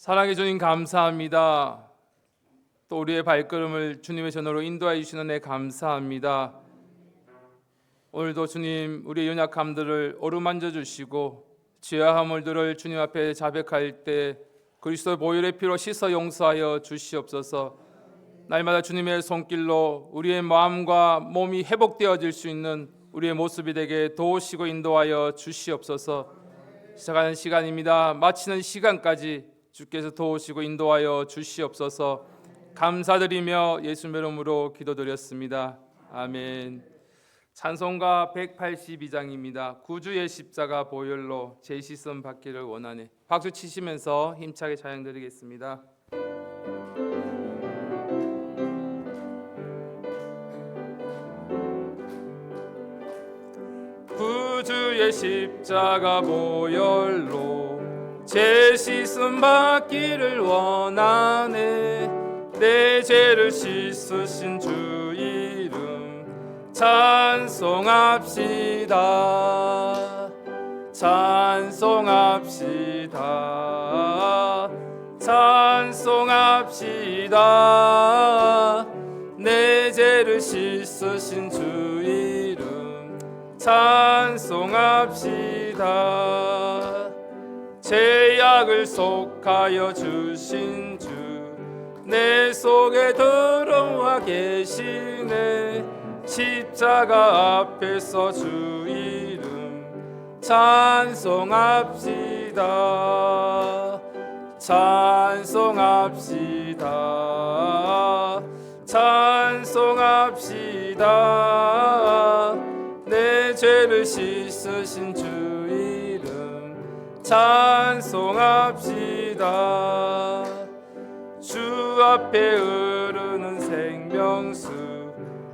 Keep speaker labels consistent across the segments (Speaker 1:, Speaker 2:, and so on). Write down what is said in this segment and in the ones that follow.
Speaker 1: 사랑해 주님 감사합니다. 또 우리의 발걸음을 주님의 전으로 인도하여 주시는 은혜 감사합니다. 오늘도 주님 우리의 연약함들을 어루만져 주시고 죄와 허물들을 주님 앞에 자백할 때 그리스도의 보혈의 피로 씻어 용서하여 주시옵소서. 날마다 주님의 손길로 우리의 마음과 몸이 회복되어질 수 있는 우리의 모습이 되게 도우시고 인도하여 주시옵소서. 시작하는 시간입니다. 마치는 시간까지 주께서 도우시고 인도하여 주시옵소서. 감사드리며 예수님의 이름으로 기도드렸습니다. 아멘. 찬송가 182장입니다. 구주의 십자가 보혈로 제 시선 받기를 원하네. 박수 치시면서 힘차게 찬양드리겠습니다. 구주의 십자가 보혈로 제 시선 받기를 원하네. 내 죄를 씻으신 주 이름 찬송합시다. 찬송합시다. 찬송합시다. 내 죄를 씻으신 주 이름 찬송합시다. 죄악을 속하여 주신 주 내 속에 들어와 계시네. 십자가 앞에서 주 이름 찬송합시다. 찬송합시다. 찬송합시다. 내 죄를 씻으신 주 이름 찬송합시다. 주 앞에 흐르는 생명수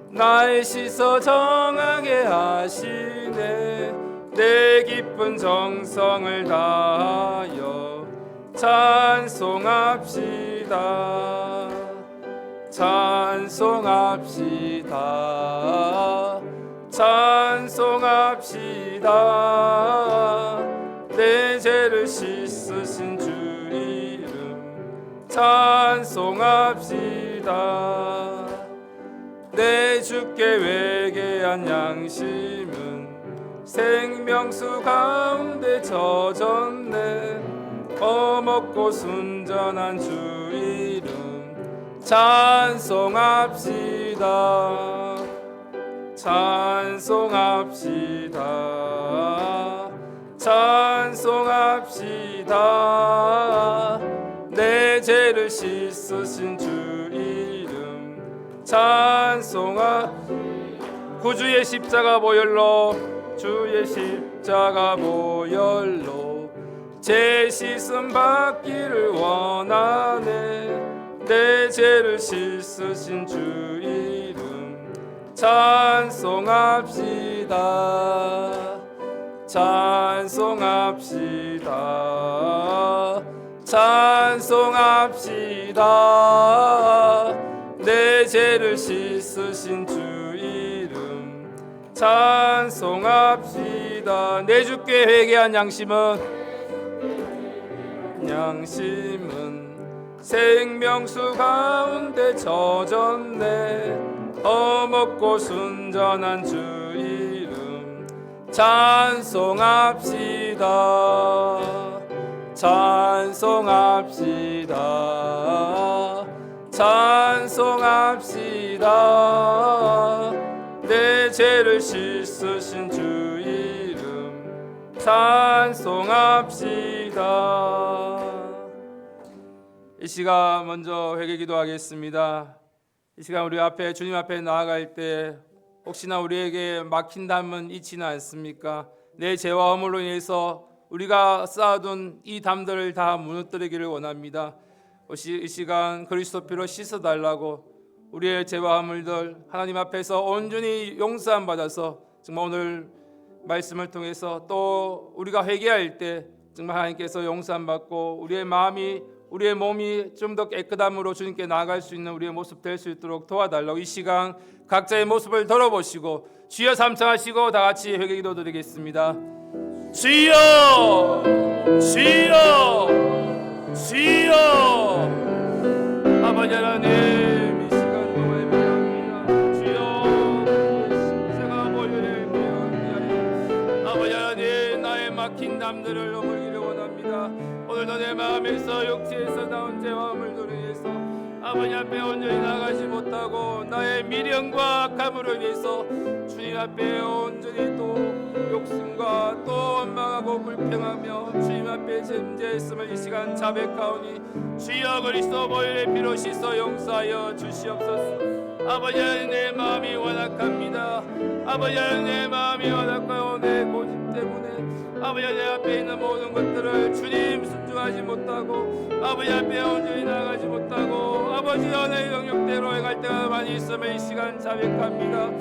Speaker 1: 나의 씻어 정하게 하시네. 내 기쁜 정성을 다하여 찬송합시다. 찬송합시다. 찬송합시다. 내 죄를 씻으신 주 이름 찬송합시다. 내 주께 회개한 양심은 생명수 가운데 젖었네. 어먹고 순전한 주 이름 찬송합시다. 찬송합시다. 찬송합시다. 내 죄를 씻으신 주 이름 구주의 십자가 보혈로 주의 십자가 보혈로 제 씻음 받기를 원하네. 내 죄를 씻으신 주 이름 찬송합시다. 찬송합시다. 찬송합시다. 내 죄를 씻으신 주 이름 찬송합시다. 내 주께 회개한 양심은 생명수 가운데 젖었네. 어먹고 순전한 주 이름 찬송합시다. 찬송합시다. 찬송합시다. 내 죄를 씻으신 주 이름 찬송합시다. 이 시간 먼저 회개 기도하겠습니다. 이 시간 우리 앞에 주님 앞에 나아갈 때 혹시나 우리에게 막힌 담은 있지는 않습니까? 내 죄와 허물로 인해서 우리가 쌓아둔 이 담들을 다 무너뜨리기를 원합니다. 이 시간 그리스도 피로 씻어달라고 우리의 죄와 허물들 하나님 앞에서 온전히 용서함 받아서 정말 오늘 말씀을 통해서 또 우리가 회개할 때 정말 하나님께서 용서함 받고 우리의 마음이 우리의 몸이 좀 더 깨끗함으로 주님께 나아갈 수 있는 우리의 모습 될 수 있도록 도와달라고 이 시간 각자의 모습을 돌아보시고 주여 삼창하시고 다 같이 회개 기도 드리겠습니다. 주여 주여 주여 은혜를 허물기를 원합니다. 오늘도 내 마음에서 육체에서 나온 죄와 물들을 위해서 아버지 앞에 온전히 나가지 못하고 나의 미련과 악함으로 인해서 주님 앞에 온전히 또 욕심과 또 원망하고 불평하며 주님 앞에 zem죄했음을 이 시간 자백하오니 주여 그리스도 보혈의 피로 씻어 용서하여 주시옵소서. 아버지 내 마음이 완악합니다. 아버지 내 마음이 완악하여 내 고집 때문에 아버지 내 앞에 있는 모든 것들을 주님 순종하지 못하고 아버지 앞에 온전히 나가지 못하고 아버지여 내 영역대로 행할 때가 많이 있음을 이 시간 자백합니다.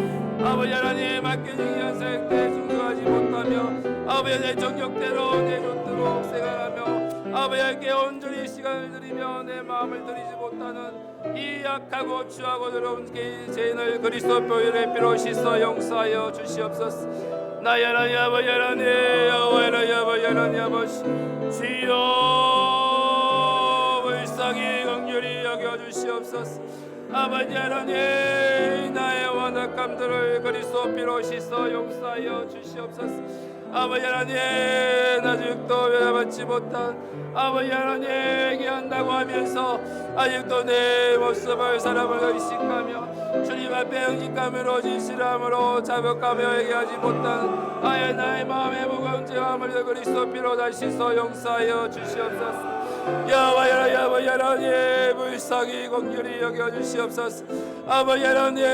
Speaker 1: 아버지 하나님 맡겨진 이 사역 때 순종하지 못하며 아버지 내 정욕대로 내 좋도록 생활하며 아버지께 온전히 시간을 드리며 내 마음을 드리지 못하는 이 약하고 추하고 더러운 죄인을 그리스도 보혈의 피로 씻어 용서하여 주시옵소서. 나의 하나님 아버지 하나님 여호와의 아버지 하나님 아버지 주여 불쌍히 긍휼히 여겨주시옵소서. 아버지 하나님 나의 완악함들을 그리스도 피로 씻어 용서하여 주시옵소서. 아버지 하나님 아직도 변화받지 못한 아버지 하나님 얘기한다고 하면서 아직도 내 모습을 사람을 의식하며 주님 앞에 응직함으로 진실함으로 자백하며 얘기하지 못한 아예 나의 마음의 무거운 죄와 물들 그리스도 피로 다시 씻어 용서하여 주시옵소서. 여호와여 아버지 하나님 불쌍히 긍휼히 여겨주시옵소서. 아버지 하나님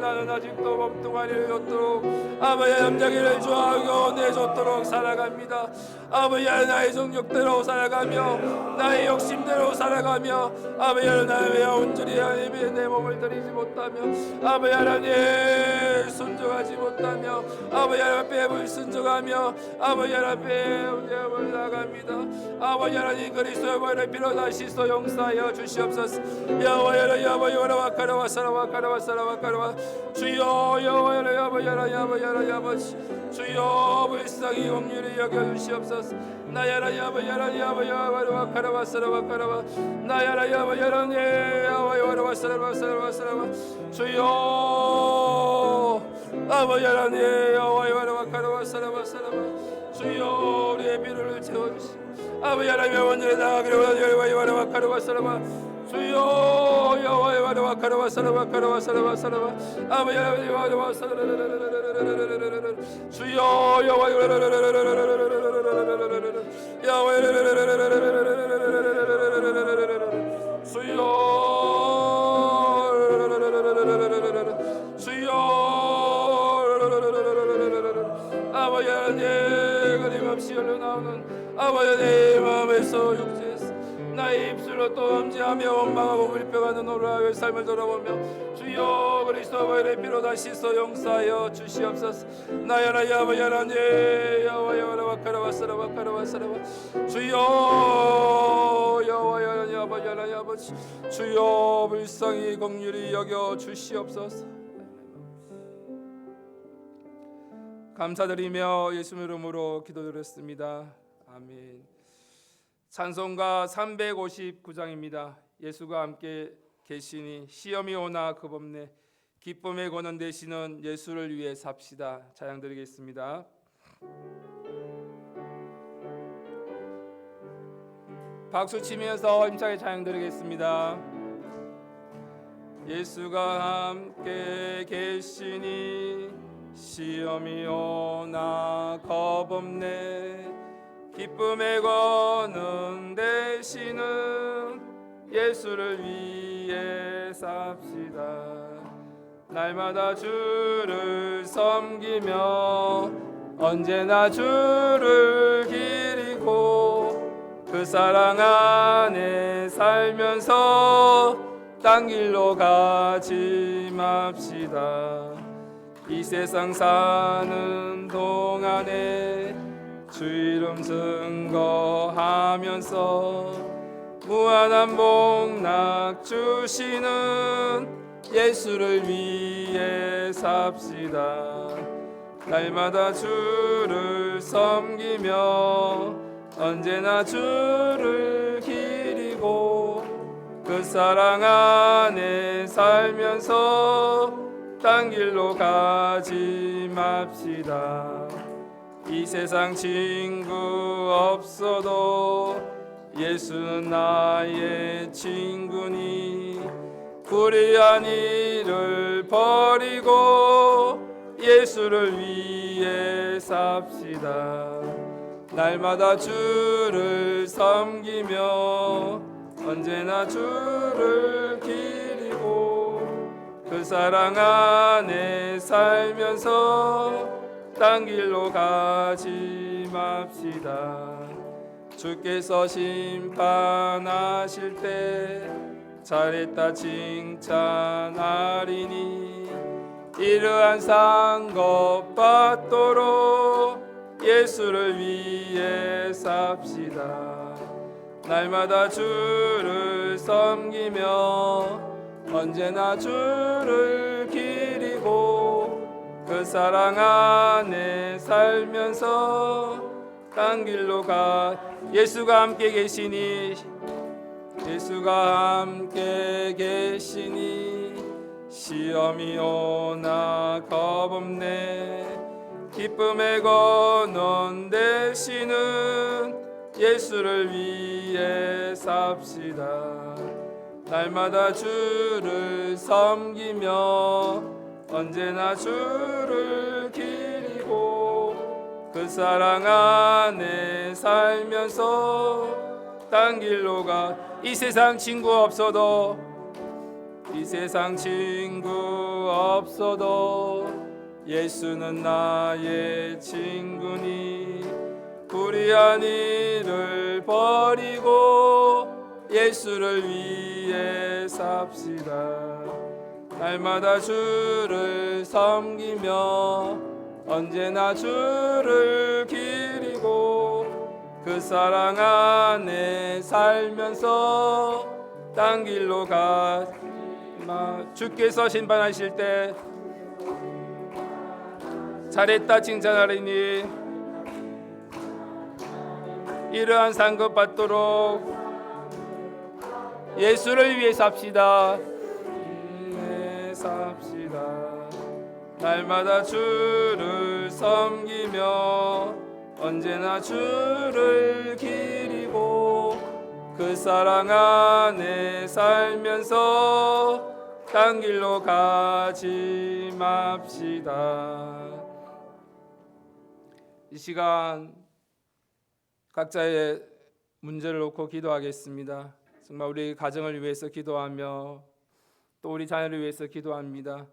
Speaker 1: 나는 아직도 몸뚱아리를 줬도록 아버지 남자기를 좋아하고 내줬도록 살아갑니다. 아버지 나의 정욕대로 살아가며 나의 욕심대로 살아가며 아버지 나의 온전히 하나님의 내 몸을 드리지 못하며 아버지 하나님 순종하지 못하며 아버지 앞에 불순종하며 아버지 앞에 온전히 나갑니다. 아버지 하나님 그리스도의 보혈의 피로 다시 씻어 용서하여 주시옵소서. 여호와여 아버지 와라와카라와 사라와카라와 사라와카라와 주여 여호와여 아버지 하나님 아버지 하나님 아버지 주여 불쌍히 긍휼히 여겨주시옵소서. 나의 하나님 아버지 하나님 아버지 와라와카라와 사라와카라와 나의 하나님 아버지 하나님 아버지 와라와 사라와 사라와 사라와 주여 아버지 하나님 여호와여 와라와카라와 사라와 사라와 주여 우리의 비를 채워주시옵소서. 아버지 하나님의 원전에 나아가기를 원하여 와라와카라와 사라와 주여 여호와의 와라와카라와 사라와 카라와 사라와 사라와 아버지 하나님의 와라와 사라와 주여 여호와의 여호와의 주여 아버지 하나님 끊임없이 흘러나오는 아버지 내 마음에서 육체에서 나의 입술로 또 엄지하며 원망하고 불평하는 오라의 삶을 돌아보며 주여 그리스도 보혈의 피로 다시 씻어 용서하여 주시옵소서. 나의 하나님 아버지 하나님 여호와여 와라와카라와 사라와카라와 사라와 주여 여호와여 하나님 아버지 하나님 아버지 주여 불쌍히 긍휼히 여겨 주시옵소서. 감사드리며 예수님 이름으로 기도드렸습니다. 아멘. 찬송가 359장입니다. 예수가 함께 계시니 시험이 오나 겁없네 기쁨의 권원 되시는 예수를 위해 삽시다. 찬양 드리겠습니다. 박수 치면서 힘차게 찬양 드리겠습니다. 예수가 함께 계시니 시험이 오나 겁없네 기쁨의 권능 되시는 예수를 위해 삽시다. 날마다 주를 섬기며 언제나 주를 기리고 그 사랑 안에 살면서 딴 길로 가지 맙시다. 이 세상 사는 동안에 주 이름 증거하면서 무한한 복락 주시는 예수를 위해 삽시다. 날마다 주를 섬기며 언제나 주를 기리고 그 사랑 안에 살면서 딴 길로 가지 맙시다. 이 세상 친구 없어도 예수는 나의 친구니 불의한 일을 버리고 예수를 위해 삽시다. 날마다 주를 섬기며 언제나 주를 기리고 그 사랑 안에 살면서 딴 길로 가지 맙시다. 주께서 심판하실 때 잘했다 칭찬하리니 이러한 상 것 받도록 예수를 위해 삽시다. 날마다 주를 섬기며 언제나 주를 기리고 그 사랑 안에 살면서 딴 길로 가. 예수가 함께 계시니 예수가 함께 계시니 시험이 오나 겁없네. 기쁨의 근원 되시는 예수를 위해 삽시다. 날마다 주를 섬기며 언제나 주를 기리고 그 사랑 안에 살면서 딴 길로 가. 이 세상 친구 없어도 이 세상 친구 없어도 예수는 나의 친구니 불의한 일을 버리고 예수를 위해 삽시다. 날마다 주를 섬기며 언제나 주를 기리고 그 사랑 안에 살면서 딴 길로 가. 주께서 심판하실 때 잘했다 칭찬하리니 이러한 상급 받도록 예수를 위해 삽시다. 삽시다. 날마다 주를 섬기며 언제나 주를 기리고 그 사랑 안에 살면서 딴 길로 가지 맙시다. 이 시간 각자의 문제를 놓고 기도하겠습니다. 정말 우리 가정을 위해서 기도하며 또 우리 자녀를 위해서 기도합니다.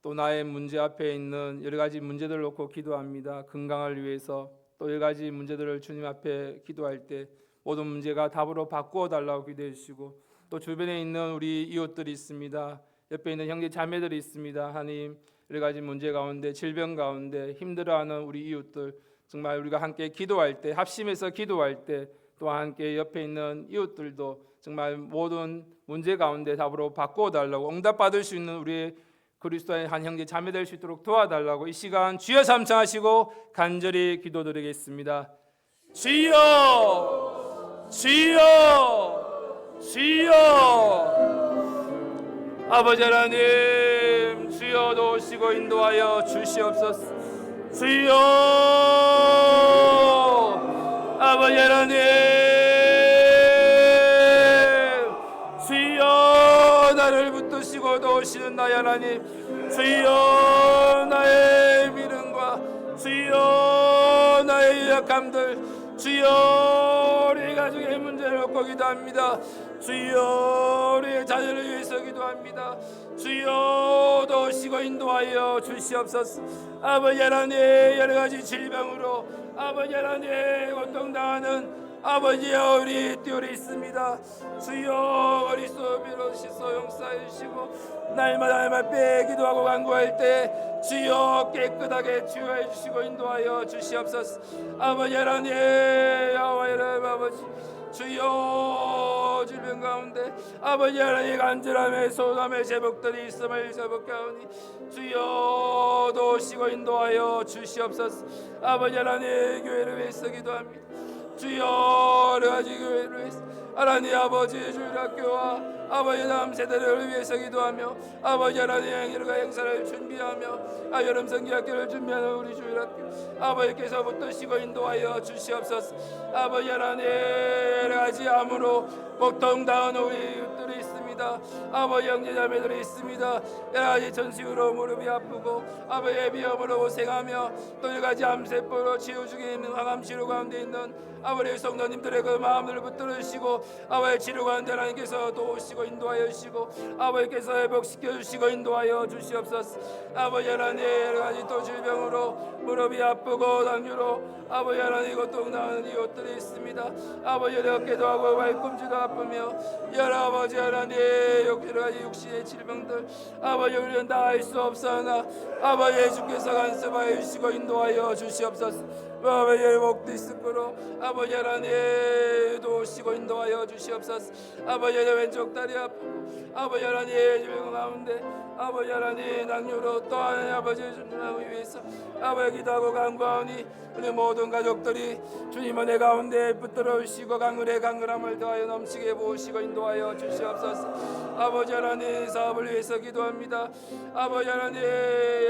Speaker 1: 또 나의 문제 앞에 있는 여러 가지 문제들을 놓고 기도합니다. 건강을 위해서 또 여러 가지 문제들을 주님 앞에 기도할 때 모든 문제가 답으로 바꾸어 달라고 기도해 주시고 또 주변에 있는 우리 이웃들이 있습니다. 옆에 있는 형제 자매들이 있습니다. 하나님 여러 가지 문제 가운데 질병 가운데 힘들어하는 우리 이웃들 정말 우리가 함께 기도할 때 합심해서 기도할 때 또 함께 옆에 있는 이웃들도 정말 모든 문제 가운데 답으로 바꾸어 달라고 응답받을 수 있는 우리 그리스도의 한 형제 자매 될 수 있도록 도와달라고 이 시간 주여 삼창하시고 간절히 기도드리겠습니다. 주여 주여 주여 아버지 하나님 주여 도우시고 인도하여 주시옵소서. 주여 아버지 하나님 주여 나를 붙드시고 도우시는 나의 하나님 주여 나의 믿음과 주여 나의 약함들 주여 우리 가족의 문제를 놓고 기도합니다. 주여 우리의 자녀를 위해서 기도합니다. 주여 도우시고 인도하여 주시옵소서. 아버지 하나님 여러가지 질병으로 아버지 하나님 고통당하는 아버지여 우리 띠울이 있습니다. 주여 그리스도 비로시소 용서해 주시고 날마다 빼 기도하고 간구할 때 주여 깨끗하게 치유해 주시고 인도하여 주시옵소서. 아버지 하나님 여호와 하나님 아버지 주여 질병 가운데 아버지 하나님 간절함에 소담에 제복들이 있음을 제복하오니 주여 도우시고 인도하여 주시옵소서. 아버지 하나님 교회를 위해서 기도합니다. 주여 여러가지 교회를 위해서 하나님 아버지 주일학교와 아버지 다음 세대를 위해서 기도하며 아버지 하나님 여러 행사를 준비하며 여름 성기학교를 준비하는 우리 주일학교 아버지께서부터 시고 인도하여 주시옵소서. 아버지 하나님 여러 가지 암으로 고통당하는 우리 이웃들이 있습니다. 아버지 형제자매들이 있습니다. 여러 가지 전식으로 무릎이 아프고 아버지의 비염으로 고생하며 또 여러 가지 암세포로 치유 중에 있는 항암 치료 가운데 있는 아버지 성도님들의 그 마음을 붙들으시고 아버지 치료 가운데 하나님께서 도우시고 인도하여 주시고 아버지께서 회복시켜 주시고 인도하여 주시옵소서. 아버지 하나님 여러 가지 또 질병으로 무릎이 아프고 당뇨로 아버지 하나님 고통당하는 이웃들이 있습니다. 아버지 어깨도 하고 발꿈치도 아프며 여러 아버지 하나님 여러 가지 육신의 질병들 아버지 우리는 다 알 수 없사오나 아버지 예수께서 간섭하여 주시고 인도하여 주시옵소서. 아버지의 목도 있으므로 아버지 하나님 도우시고 인도하여 주시옵소서. 아버지의 왼쪽 다리 아프고 아버지 하나님의 질병 가운데 아버지 하나님 당뇨로 또한 아버지의 준비하기 위해서 아버지 기도하고 간구하오니 우리 모든 가족들이 주님 은혜 가운데 붙들어 주시고 강물의 강건함을 더하여 넘치게 부으시고 인도하여 주시옵소서. 아버지 하나님 사업을 위해서 기도합니다. 아버지 하나님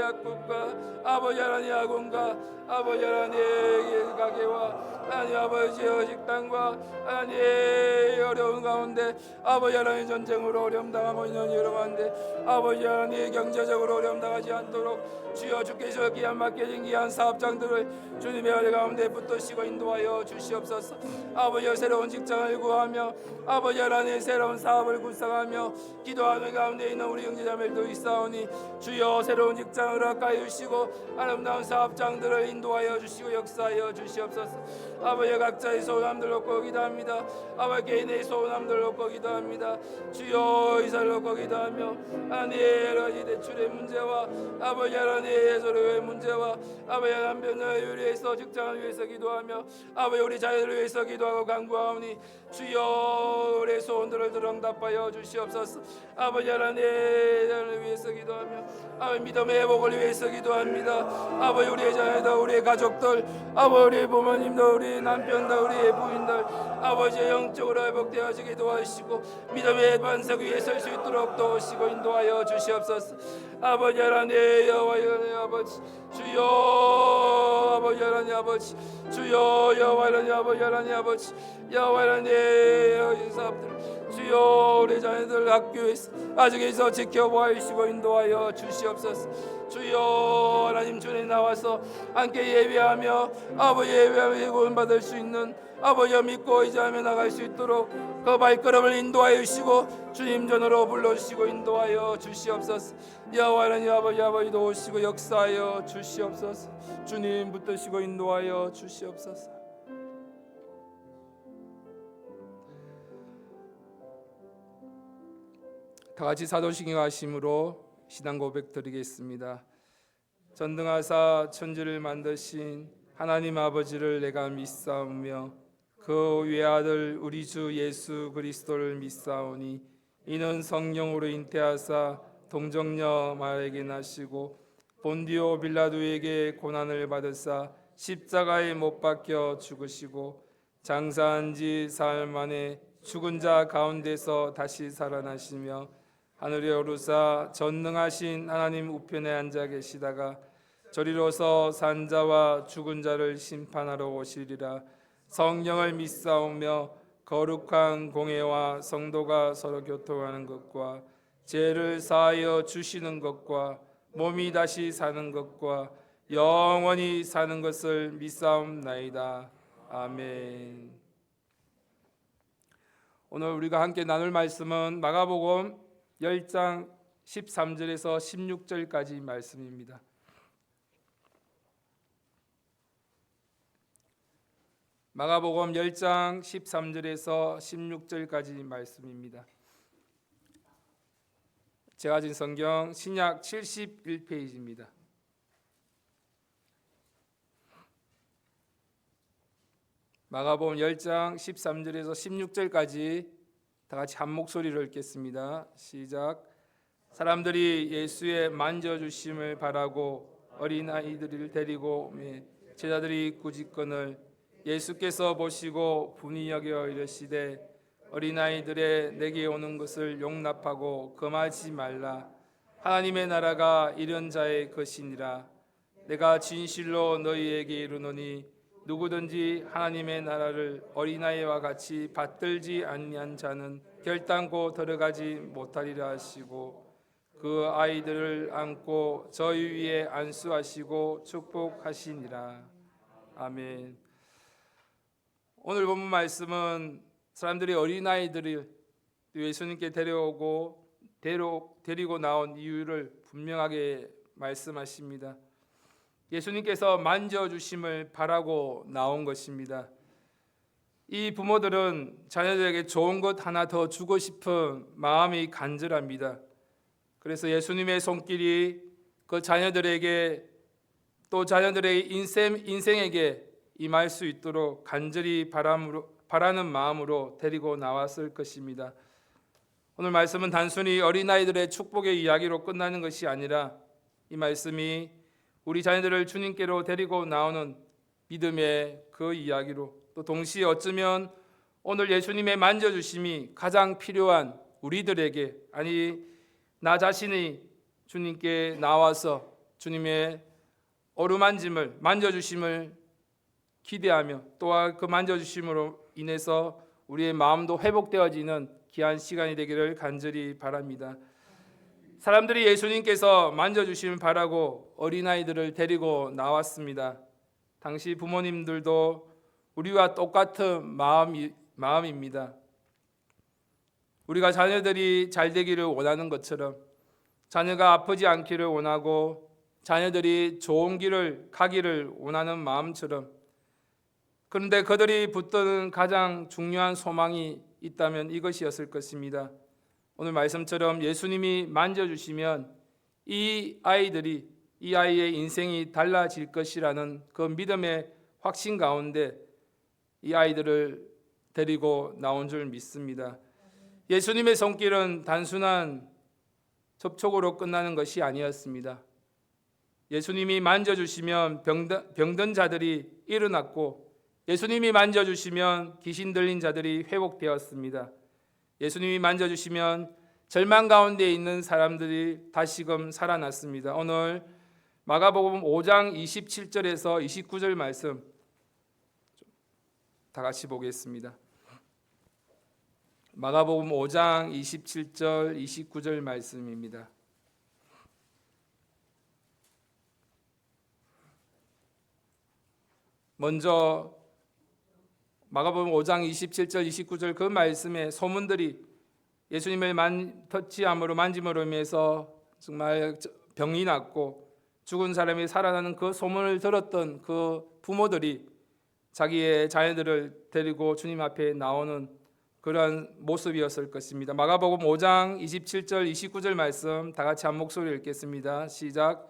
Speaker 1: 약국과 아버지 하나님 학원과 아버지 하나님 가게와 하나님 아버지의 식당과 하나님의 어려운 가운데 아버지 하나님 전쟁으로 어려움 당하고 있는 여러 가운데 아버지 하나님 경제적으로 어려움 당하지 않도록 주여 주께서 기한 맡겨진 기한 사업장들을 주님의 은혜 가운데 붙드시고 인도하여 주시옵소서. 아버지의 새로운 직장을 구하며 아버지 하나님 새로운 사업을 구상하며 기도하는 가운데 있는 우리 형제자매도 있사오니 주여 새로운 직장을 허락하여 주시고 아름다운 사업장들을 인도하여 주시고 역사하여 주시옵소서. 아버지 각자의 소원함들 놓고 기도합니다. 아버지 개인의 소원함들 놓고 기도합니다. 주여 이사를 놓고 기도하며 하나님 여러 가지 대출의 문제와 아버지 하나님의 서로의 문제와 아버지 남편을 위해서 직장을 위해서 기도하며 아버지 우리 자녀를 위해서 기도하고 간구하오니 주여 우리의 소원들을 응답하여 주시옵소서. 아버지 하나님을 위해서 기도하며 아버지 믿음의 회복을 위해서 기도합니다. 아버지 우리의 자녀들 우리의 가족들 아버지 우리의 부모님들 우리 남편들 우리의 부인들 아버지의 영적으로 회복되어지게 도와주시고 믿음의 반석 위에 설 수 있도록 도우시고 인도하여 주시옵소서. 아버지 하나님 여호와 하나님 아버지 주여 아버지 하나님 아버지 주여 여호와 하나님 아버지 하나님 아버지 여호와 하나님 사업들 주여 우리 자녀들 학교에서 아직에서 지켜보아 주시고 인도하여 주시옵소서. 주여 하나님 전에 나와서 함께 예배하며 아버지 예배하며 구원받을 수 있는 아버지여 믿고 의지하며 나갈 수 있도록 그 발걸음을 인도하여 주시고 주님 전으로 불러주시고 인도하여 주시옵소서. 여호와 하나님 아버지 도우시고 역사하여 주시옵소서. 주님 붙드시고 인도하여 주시옵소서. 다같이 사도신경 하심으로 신앙 고백 드리겠습니다. 전능하사 천지를 만드신 하나님 아버지를 내가 믿사오며 그 외아들 우리 주 예수 그리스도를 믿사오니 이는 성령으로 잉태하사 동정녀 마리아에게 나시고 본디오 빌라도에게 고난을 받으사 십자가에 못 박혀 죽으시고 장사한 지 사흘 만에 죽은 자 가운데서 다시 살아나시며 하늘에 오르사 전능하신 하나님 우편에 앉아 계시다가 저리로서 산 자와 죽은 자를 심판하러 오시리라. 성령을 믿사오며 거룩한 공회와 성도가 서로 교통하는 것과 죄를 사하여 주시는 것과 몸이 다시 사는 것과 영원히 사는 것을 믿사옵나이다. 아멘. 오늘 우리가 함께 나눌 말씀은 마가복음 10장 13절에서 16절까지 말씀입니다. 마가복음 10장 13절에서 16절까지 말씀입니다. 제가 가진 성경 신약 71페이지입니다. 마가복음 10장 13절에서 16절까지 다 같이 한 목소리로 읽겠습니다. 시작. 사람들이 예수의 만져주심을 바라고 어린아이들을 데리고 오매 제자들이 꾸짖거늘 예수께서 보시고 분이 여겨 이르시되 어린아이들의 내게 오는 것을 용납하고 금하지 말라. 하나님의 나라가 이런 자의 것이니라. 내가 진실로 너희에게 이르노니 누구든지 하나님의 나라를 어린아이와 같이 받들지 아니한 자는 결단코 들어가지 못하리라 하시고 그 아이들을 안고 저희 위에 안수하시고 축복하시니라. 아멘. 오늘 본문 말씀은 사람들이 어린아이들을 예수님께 데리고 나온 이유를 분명하게 말씀하십니다. 예수님께서 만져주심을 바라고 나온 것입니다. 이 부모들은 자녀들에게 좋은 것 하나 더 주고 싶은 마음이 간절합니다. 그래서 예수님의 손길이 그 자녀들에게 또 자녀들의 인생에게 임할 수 있도록 간절히 바라는 마음으로 데리고 나왔을 것입니다. 오늘 말씀은 단순히 어린아이들의 축복의 이야기로 끝나는 것이 아니라 이 말씀이 우리 자녀들을 주님께로 데리고 나오는 믿음의 그 이야기로 또 동시에 어쩌면 오늘 예수님의 만져주심이 가장 필요한 우리들에게 아니 나 자신이 주님께 나와서 주님의 어루만짐을 만져주심을 기대하며 또한 그 만져주심으로 인해서 우리의 마음도 회복되어지는 귀한 시간이 되기를 간절히 바랍니다. 사람들이 예수님께서 만져주심을 바라고 어린아이들을 데리고 나왔습니다. 당시 부모님들도 우리와 똑같은 마음입니다. 우리가 자녀들이 잘 되기를 원하는 것처럼 자녀가 아프지 않기를 원하고 자녀들이 좋은 길을 가기를 원하는 마음처럼 그런데 그들이 붙드는 가장 중요한 소망이 있다면 이것이었을 것입니다. 오늘 말씀처럼 예수님이 만져주시면 이 아이의 인생이 달라질 것이라는 그 믿음의 확신 가운데 이 아이들을 데리고 나온 줄 믿습니다. 예수님의 손길은 단순한 접촉으로 끝나는 것이 아니었습니다. 예수님이 만져주시면 병든 자들이 일어났고 예수님이 만져주시면 귀신 들린 자들이 회복되었습니다. 예수님이 만져주시면 절망 가운데 있는 사람들이 다시금 살아났습니다. 오늘 마가복음 5장 27절에서 29절 말씀 다 같이 보겠습니다. 마가복음 5장 27절 29절 말씀입니다. 먼저 마가복음 5장 27절 29절 그 말씀에 소문들이 예수님을 터치함으로 만짐으로 인해서 정말 병이 낫고 죽은 사람이 살아나는 그 소문을 들었던 그 부모들이 자기의 자녀들을 데리고 주님 앞에 나오는 그러한 모습이었을 것입니다. 마가복음 5장 27절 29절 말씀 다 같이 한 목소리로 읽겠습니다. 시작.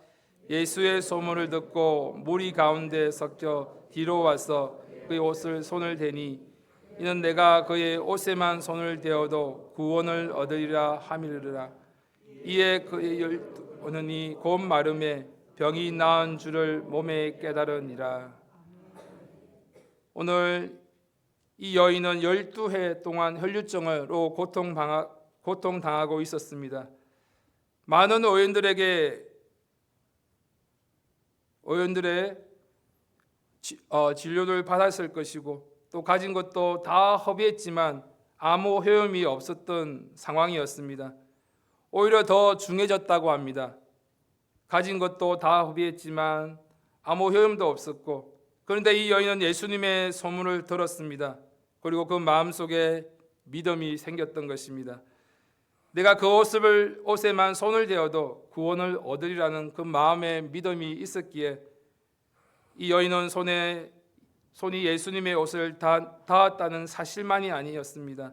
Speaker 1: 예수의 소문을 듣고 무리 가운데 섞여 뒤로 와서 그의 옷을 손을 대니 이는 내가 그의 옷에만 손을 대어도 구원을 얻으리라 함이르라. 이에 그의 열두니 곧 마름에 병이 나은 줄을 몸에 깨달으니라. 오늘 이 여인은 12해 동안 혈류증으로 고통당하고 있었습니다. 많은 의원들의 진료를 받았을 것이고 또 가진 것도 다 허비했지만 아무 효험이 없었던 상황이었습니다. 오히려 더 중해졌다고 합니다. 가진 것도 다 허비했지만 아무 효험도 없었고 그런데 이 여인은 예수님의 소문을 들었습니다. 그리고 그 마음속에 믿음이 생겼던 것입니다. 내가 그 옷에만 손을 대어도 구원을 얻으리라는 그 마음의 믿음이 있었기에 이 여인은 손이 예수님의 옷을 닿았다는 사실만이 아니었습니다.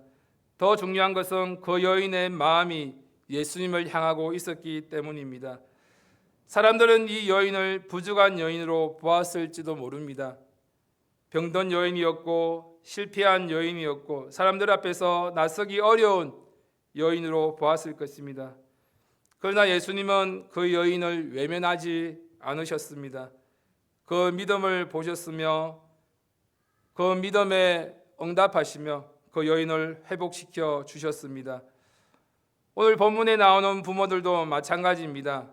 Speaker 1: 더 중요한 것은 그 여인의 마음이 예수님을 향하고 있었기 때문입니다. 사람들은 이 여인을 부족한 여인으로 보았을지도 모릅니다. 병든 여인이었고 실패한 여인이었고 사람들 앞에서 나서기 어려운 여인으로 보았을 것입니다. 그러나 예수님은 그 여인을 외면하지 않으셨습니다. 그 믿음을 보셨으며 그 믿음에 응답하시며 그 여인을 회복시켜 주셨습니다. 오늘 본문에 나오는 부모들도 마찬가지입니다.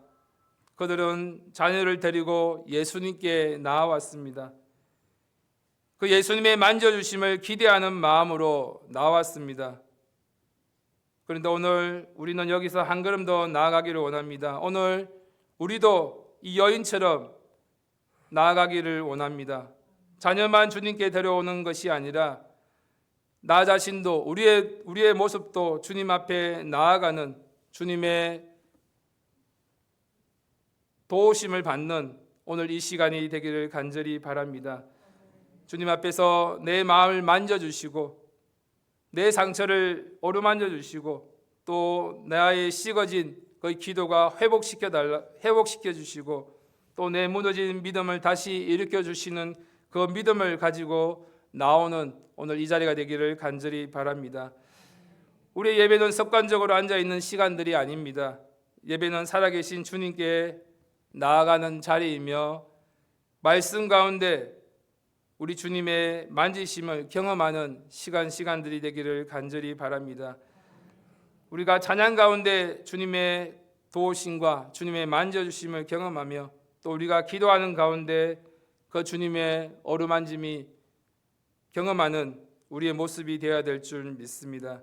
Speaker 1: 그들은 자녀를 데리고 예수님께 나아왔습니다. 그 예수님의 만져주심을 기대하는 마음으로 나왔습니다. 그런데 오늘 우리는 여기서 한 걸음 더 나아가기를 원합니다. 오늘 우리도 이 여인처럼 나아가기를 원합니다. 자녀만 주님께 데려오는 것이 아니라 나 자신도 우리의 모습도 주님 앞에 나아가는 주님의 도우심을 받는 오늘 이 시간이 되기를 간절히 바랍니다. 주님 앞에서 내 마음을 만져주시고 내 상처를 어루만져 주시고 또 나의 식어진 그 기도가 회복시켜 주시고 또 내 무너진 믿음을 다시 일으켜 주시는 그 믿음을 가지고 나오는 오늘 이 자리가 되기를 간절히 바랍니다. 우리의 예배는 습관적으로 앉아 있는 시간들이 아닙니다. 예배는 살아계신 주님께 나아가는 자리이며 말씀 가운데 우리 주님의 만지심을 경험하는 시간들이 되기를 간절히 바랍니다. 우리가 찬양 가운데 주님의 도우심과 주님의 만져주심을 경험하며 또 우리가 기도하는 가운데 그 주님의 어루만짐이 경험하는 우리의 모습이 되어야 될 줄 믿습니다.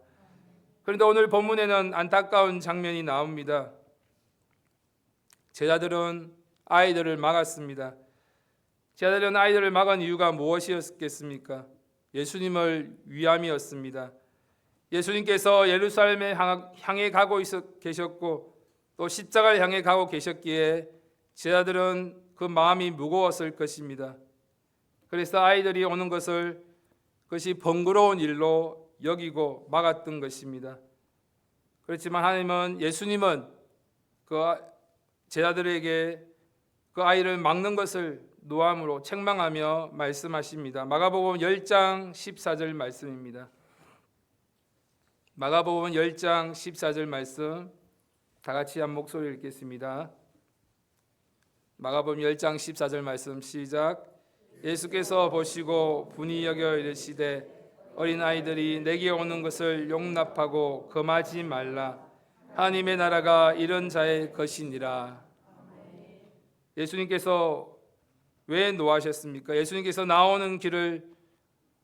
Speaker 1: 그런데 오늘 본문에는 안타까운 장면이 나옵니다. 제자들은 아이들을 막았습니다. 제자들은 아이들을 막은 이유가 무엇이었겠습니까? 예수님을 위함이었습니다. 예수님께서 예루살렘에 향해 가고 계셨고 또 십자가를 향해 가고 계셨기에 제자들은 그 마음이 무거웠을 것입니다. 그래서 아이들이 오는 그것이 번거로운 일로 여기고 막았던 것입니다. 그렇지만 하나님은 예수님은 그 제자들에게 그 아이를 막는 것을 노함으로 책망하며 말씀하십니다. 마가복음 10장 14절 말씀입니다. 마가복음 10장 14절 말씀 다 같이 한 목소리 읽겠습니다. 마가복음 10장 14절 말씀 시작. 예수께서 보시고 분이 여겨 이르시되 어린아이들이 내게 오는 것을 용납하고 금하지 말라. 하나님의 나라가 이런 자의 것이니라. 예수님께서 왜 노하셨습니까? 예수님께서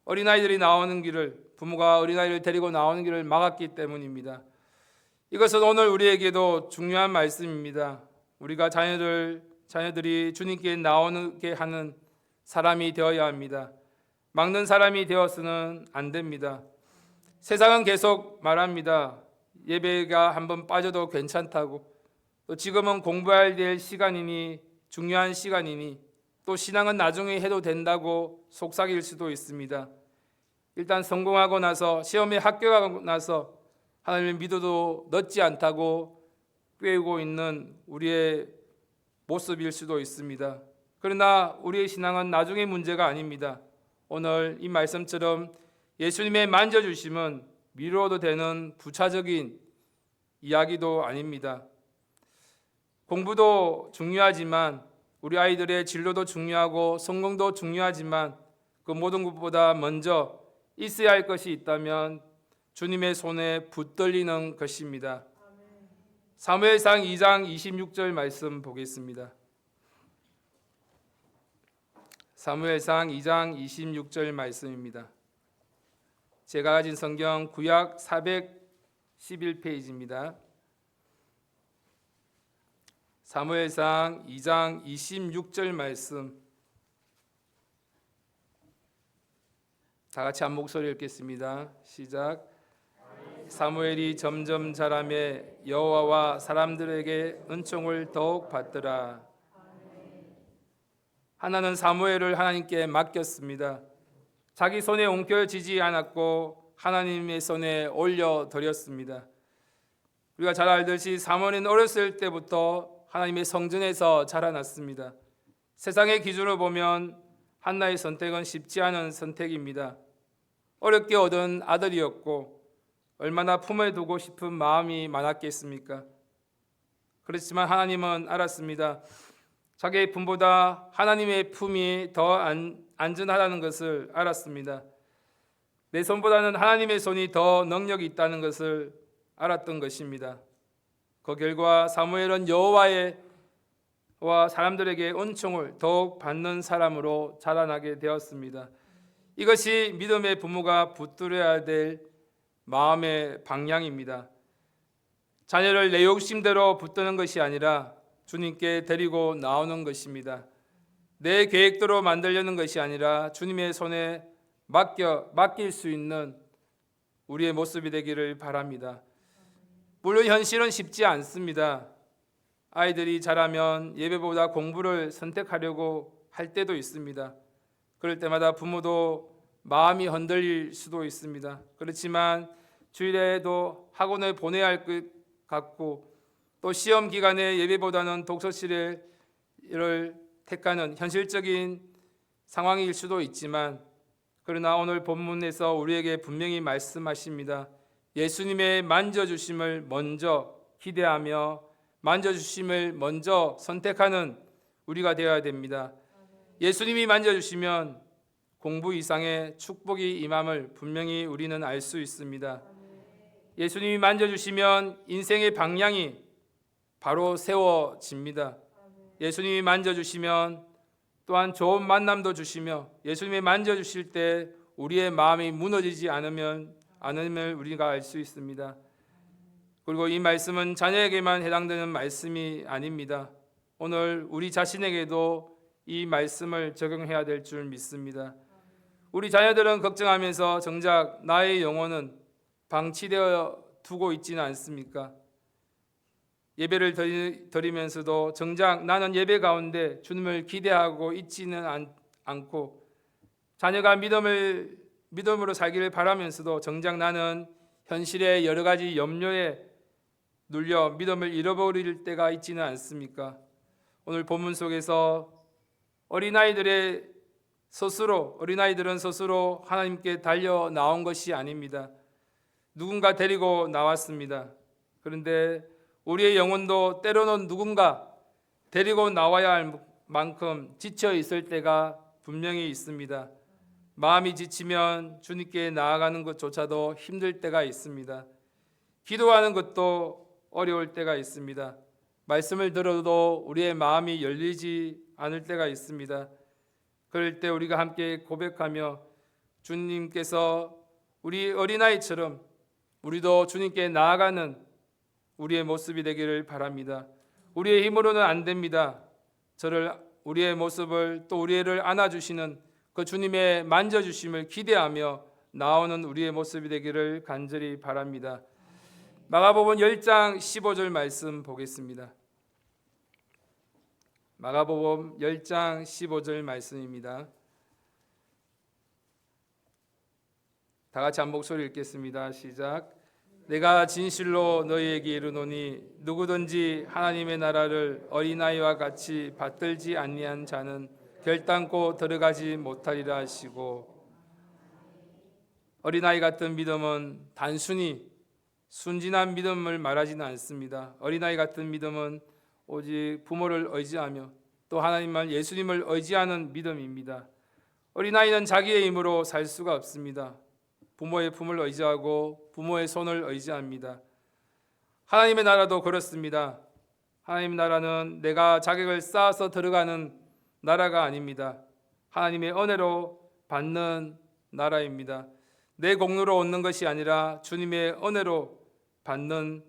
Speaker 1: 어린아이들이 나오는 길을 부모가 어린아이를 데리고 나오는 길을 막았기 때문입니다. 이것은 오늘 우리에게도 중요한 말씀입니다. 우리가 자녀들이 주님께 나오게 하는 사람이 되어야 합니다. 막는 사람이 되어서는 안 됩니다. 세상은 계속 말합니다. 예배가 한번 빠져도 괜찮다고. 또 지금은 공부해야 될 시간이니 중요한 시간이니 또 신앙은 나중에 해도 된다고 속삭일 수도 있습니다. 일단 성공하고 나서 시험에 합격하고 나서 하나님을 믿어도 늦지 않다고 꾀우고 있는 우리의 모습일 수도 있습니다. 그러나 우리의 신앙은 나중의 문제가 아닙니다. 오늘 이 말씀처럼 예수님의 만져주심은 미뤄도 되는 부차적인 이야기도 아닙니다. 공부도 중요하지만 우리 아이들의 진로도 중요하고 성공도 중요하지만 그 모든 것보다 먼저 있어야 할 것이 있다면 주님의 손에 붙들리는 것입니다. 사무엘상 2장 26절 말씀 보겠습니다. 사무엘상 2장 26절 말씀입니다. 제가 가진 성경 구약 411페이지입니다. 사무엘상 2장 26절 말씀 다 같이 한 목소리 읽겠습니다. 시작. 사무엘이 점점 자라매 여호와와 사람들에게 은총을 더욱 받더라. 하나는 사무엘을 하나님께 맡겼습니다. 자기 손에 옮겨지지 않았고 하나님의 손에 올려드렸습니다. 우리가 잘 알듯이 사무엘은 어렸을 때부터 하나님의 성전에서 자라났습니다. 세상의 기준으로 보면 한나의 선택은 쉽지 않은 선택입니다. 어렵게 얻은 아들이었고 얼마나 품에 두고 싶은 마음이 많았겠습니까? 그렇지만 하나님은 알았습니다. 자기의 품보다 하나님의 품이 더 안전하다는 것을 알았습니다. 내 손보다는 하나님의 손이 더 능력이 있다는 것을 알았던 것입니다. 그 결과 사무엘은 여호와와 사람들에게 은총을 더욱 받는 사람으로 자라나게 되었습니다. 이것이 믿음의 부모가 붙들어야 될 마음의 방향입니다. 자녀를 내 욕심대로 붙드는 것이 아니라 주님께 데리고 나오는 것입니다. 내 계획대로 만들려는 것이 아니라 주님의 손에 맡길 수 있는 우리의 모습이 되기를 바랍니다. 물론 현실은 쉽지 않습니다. 아이들이 자라면 예배보다 공부를 선택하려고 할 때도 있습니다. 그럴 때마다 부모도 마음이 흔들릴 수도 있습니다. 그렇지만 주일에도 학원을 보내야 할 것 같고 또 시험 기간에 예배보다는 독서실을 택하는 현실적인 상황일 수도 있지만, 그러나 오늘 본문에서 우리에게 분명히 말씀하십니다. 예수님의 만져주심을 먼저 기대하며 만져주심을 먼저 선택하는 우리가 되어야 됩니다. 예수님이 만져주시면 공부 이상의 축복이 임함을 분명히 우리는 알 수 있습니다. 예수님이 만져주시면 인생의 방향이 바로 세워집니다. 예수님이 만져주시면 또한 좋은 만남도 주시며, 예수님이 만져주실 때 우리의 마음이 무너지지 않음을 우리가 알 수 있습니다. 그리고 이 말씀은 자녀에게만 해당되는 말씀이 아닙니다. 오늘 우리 자신에게도 이 말씀을 적용해야 될 줄 믿습니다. 우리 자녀들은 걱정하면서 정작 나의 영혼은 방치되어 두고 있지는 않습니까? 예배를 드리면서도 정작 나는 예배 가운데 주님을 기대하고 있지는 않고, 자녀가 믿음으로 살기를 바라면서도 정작 나는 현실의 여러 가지 염려에 눌려 믿음을 잃어버릴 때가 있지는 않습니까? 오늘 본문 속에서 어린아이들은 스스로 하나님께 달려 나온 것이 아닙니다. 누군가 데리고 나왔습니다. 그런데 우리의 영혼도 때로는 누군가 데리고 나와야 할 만큼 지쳐 있을 때가 분명히 있습니다. 마음이 지치면 주님께 나아가는 것조차도 힘들 때가 있습니다. 기도하는 것도 어려울 때가 있습니다. 말씀을 들어도 우리의 마음이 열리지 않을 때가 있습니다. 그럴 때 우리가 함께 고백하며 주님께서 우리 어린아이처럼 우리도 주님께 나아가는 우리의 모습이 되기를 바랍니다. 우리의 힘으로는 안 됩니다. 우리의 모습을 또 우리를 안아주시는 그 주님의 만져주심을 기대하며 나오는 우리의 모습이 되기를 간절히 바랍니다. 마가복음 10장 15절 말씀 보겠습니다. 마가복음 10장 15절 말씀입니다. 다 같이 한 목소리 읽겠습니다. 시작. 내가 진실로 너희에게 이르노니 누구든지 하나님의 나라를 어린아이와 같이 받들지 아니한 자는 결단코 들어가지 못하리라 하시고, 어린아이 같은 믿음은 단순히 순진한 믿음을 말하지는 않습니다. 어린아이 같은 믿음은 오직 부모를 의지하며 또 하나님만 예수님을 의지하는 믿음입니다. 어린아이는 자기의 힘으로 살 수가 없습니다. 부모의 품을 의지하고 부모의 손을 의지합니다. 하나님의 나라도 그렇습니다. 하나님의 나라는 내가 자격을 쌓아서 들어가는 나라가 아닙니다. 하나님의 은혜로 받는 나라입니다. 내 공로로 얻는 것이 아니라 주님의 은혜로 받는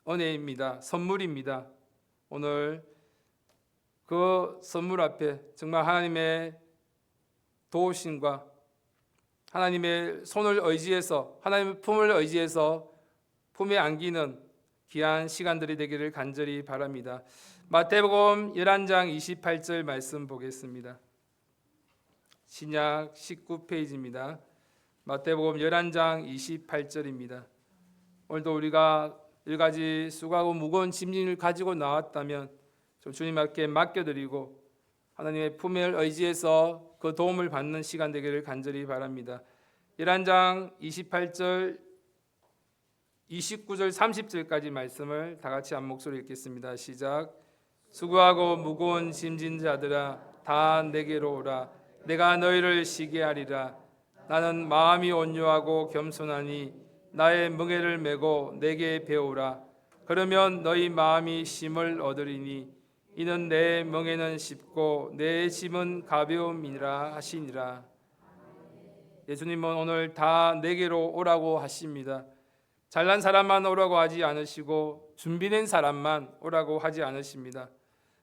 Speaker 1: 은혜입니다. 선물입니다. 오늘 그 선물 앞에 정말 하나님의 도우심과 하나님의 손을 의지해서, 하나님의 품을 의지해서 품에 안기는 귀한 시간들이 되기를 간절히 바랍니다. 마태복음 11장 28절 말씀 보겠습니다. 신약 19페이지입니다. 마태복음 11장 28절입니다. 오늘도 우리가 여러 가지 수고하고 무거운 짐을 가지고 나왔다면 좀 주님 앞에 맡겨드리고 하나님의 품에 의지해서 그 도움을 받는 시간 되기를 간절히 바랍니다. 11장 28절, 29절, 30절까지 말씀을 다 같이 한 목소리 읽겠습니다. 시작. 수고하고 무거운 짐진 자들아 다 내게로 오라. 내가 너희를 쉬게 하리라. 나는 마음이 온유하고 겸손하니 나의 멍에를 메고 내게 배우라. 그러면 너희 마음이 쉼을 얻으리니 이는 내 멍에는 쉽고 내 짐은 가벼움이라 하시니라. 예수님은 오늘 다 내게로 오라고 하십니다. 잘난 사람만 오라고 하지 않으시고 준비된 사람만 오라고 하지 않으십니다.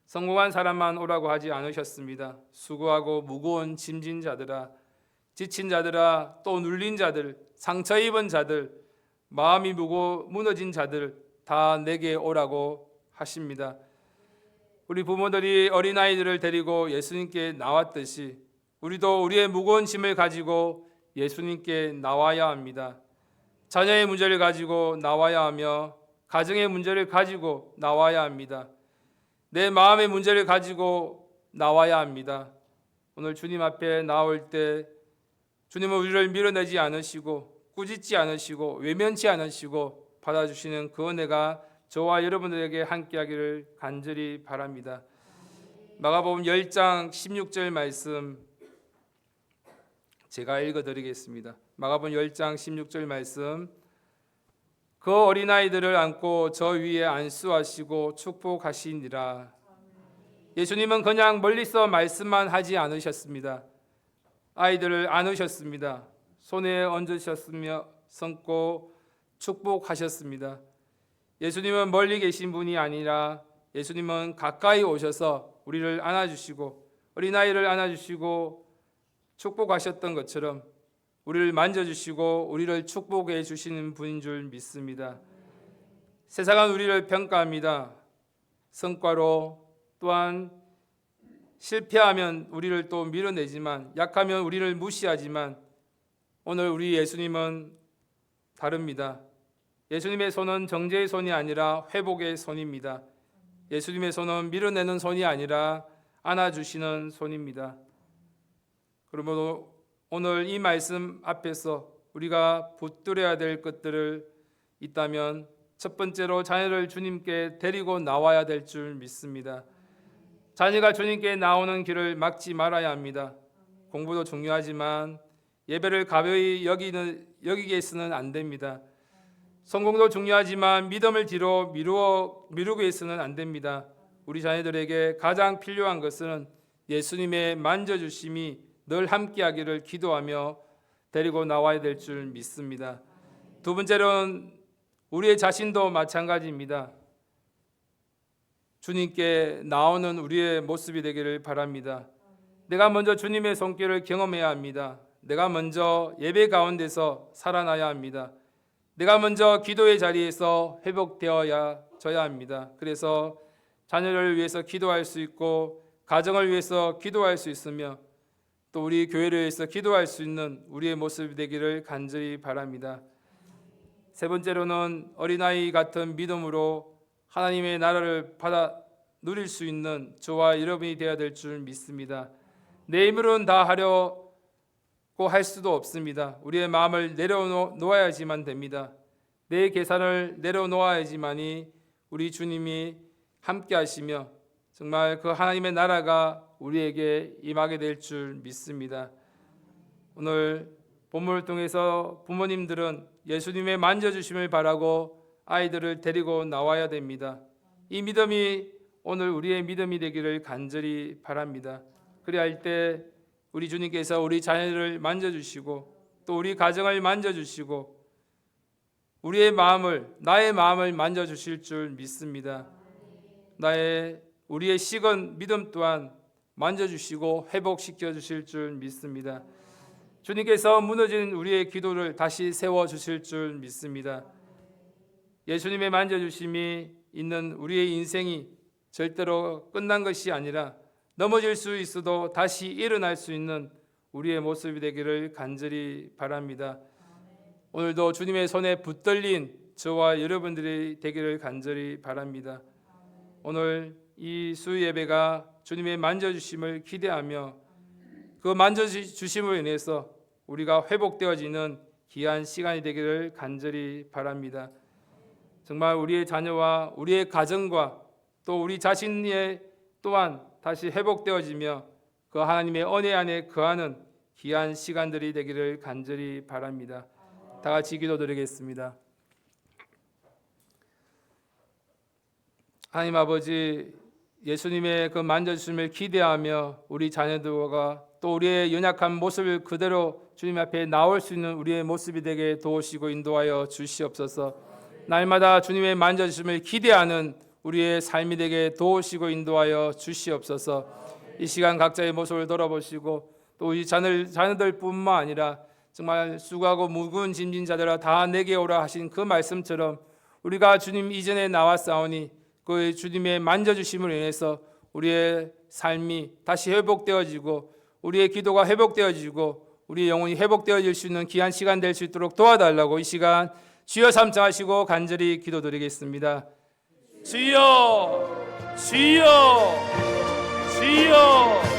Speaker 1: 성공한 사람만 오라고 하지 않으셨습니다. 수고하고 무거운 짐진 자들아, 지친 자들아, 또 눌린 자들, 상처 입은 자들, 마음이 무너진 자들 다 내게 오라고 하십니다. 우리 부모들이 어린아이들을 데리고 예수님께 나왔듯이 우리도 우리의 무거운 짐을 가지고 예수님께 나와야 합니다. 자녀의 문제를 가지고 나와야 하며 가정의 문제를 가지고 나와야 합니다. 내 마음의 문제를 가지고 나와야 합니다. 오늘 주님 앞에 나올 때 주님은 우리를 밀어내지 않으시고 꾸짖지 않으시고 외면치 않으시고 받아주시는 그 은혜가 저와 여러분들에게 함께하기를 간절히 바랍니다. 마가복음 10장 16절 말씀 제가 읽어드리겠습니다. 마가복음 10장 16절 말씀. 그 어린아이들을 안고 저 위에 안수하시고 축복하시니라. 예수님은 그냥 멀리서 말씀만 하지 않으셨습니다. 아이들을 안으셨습니다. 손에 얹으셨으며 손고 축복하셨습니다. 예수님은 멀리 계신 분이 아니라 예수님은 가까이 오셔서 우리를 안아주시고 어린아이를 안아주시고 축복하셨던 것처럼 우리를 만져주시고 우리를 축복해 주시는 분인 줄 믿습니다. 세상은 우리를 평가합니다. 성과로 또한 실패하면 우리를 또 밀어내지만 약하면 우리를 무시하지만 오늘 우리 예수님은 다릅니다. 예수님의 손은 정죄의 손이 아니라 회복의 손입니다. 예수님의 손은 밀어내는 손이 아니라 안아주시는 손입니다. 그러므로 오늘 이 말씀 앞에서 우리가 붙들어야 될 것들을 있다면 첫 번째로 자녀를 주님께 데리고 나와야 될 줄 믿습니다. 자녀가 주님께 나오는 길을 막지 말아야 합니다. 공부도 중요하지만 예배를 가벼이 여기게 해서는 안 됩니다. 성공도 중요하지만 믿음을 뒤로 미루고 해서는 안 됩니다. 우리 자녀들에게 가장 필요한 것은 예수님의 만져주심이 늘 함께하기를 기도하며 데리고 나와야 될 줄 믿습니다. 두 번째로는 우리의 자신도 마찬가지입니다. 주님께 나오는 우리의 모습이 되기를 바랍니다. 내가 먼저 주님의 손길을 경험해야 합니다. 내가 먼저 예배 가운데서 살아나야 합니다. 내가 먼저 기도의 자리에서 회복되어야 합니다. 그래서 자녀를 위해서 기도할 수 있고 가정을 위해서 기도할 수 있으며 또 우리 교회를 위해서 기도할 수 있는 우리의 모습이 되기를 간절히 바랍니다. 세 번째로는 어린아이 같은 믿음으로 하나님의 나라를 받아 누릴 수 있는 저와 여러분이 되어야 될 줄 믿습니다. 내 힘으로는 다 하려고 할 수도 없습니다. 우리의 마음을 내려놓아야지만 됩니다. 내 계산을 내려놓아야지만이 우리 주님이 함께 하시며 정말 그 하나님의 나라가 우리에게 임하게 될 줄 믿습니다. 오늘 본문을 통해서 부모님들은 예수님의 만져주심을 바라고 아이들을 데리고 나와야 됩니다. 이 믿음이 오늘 우리의 믿음이 되기를 간절히 바랍니다. 그래야 할 때 우리 주님께서 우리 자녀를 만져주시고 또 우리 가정을 만져주시고 우리의 마음을 나의 마음을 만져주실 줄 믿습니다. 우리의 식은 믿음 또한 만져주시고 회복시켜 주실 줄 믿습니다. 주님께서 무너진 우리의 기도를 다시 세워주실 줄 믿습니다. 예수님의 만져주심이 있는 우리의 인생이 절대로 끝난 것이 아니라 넘어질 수 있어도 다시 일어날 수 있는 우리의 모습이 되기를 간절히 바랍니다. 오늘도 주님의 손에 붙들린 저와 여러분들이 되기를 간절히 바랍니다. 오늘 이 수요 예배가 주님의 만져주심을 기대하며 그 만져주심으로 인해서 우리가 회복되어지는 귀한 시간이 되기를 간절히 바랍니다. 정말 우리의 자녀와 우리의 가정과 또 우리 자신의 또한 다시 회복되어지며 그 하나님의 은혜 안에 거하는 귀한 시간들이 되기를 간절히 바랍니다. 다 같이 기도드리겠습니다. 하나님 아버지, 예수님의 그 만져주심을 기대하며 우리 자녀들과 또 우리의 연약한 모습을 그대로 주님 앞에 나올 수 있는 우리의 모습이 되게 도우시고 인도하여 주시옵소서. 날마다 주님의 만져주심을 기대하는 우리의 삶이 되게 도우시고 인도하여 주시옵소서. 이 시간 각자의 모습을 돌아보시고 또 우리 자녀들뿐만 아니라 정말 수고하고 무거운 짐진 자들아 다 내게 오라 하신 그 말씀처럼 우리가 주님 이전에 나왔사오니 그 주님의 만져주심으로 인해서 우리의 삶이 다시 회복되어지고 우리의 기도가 회복되어지고 우리의 영혼이 회복되어질 수 있는 귀한 시간 될 수 있도록 도와달라고 이 시간 주여 삼창하시고 간절히 기도드리겠습니다. 주여, 주여, 주여.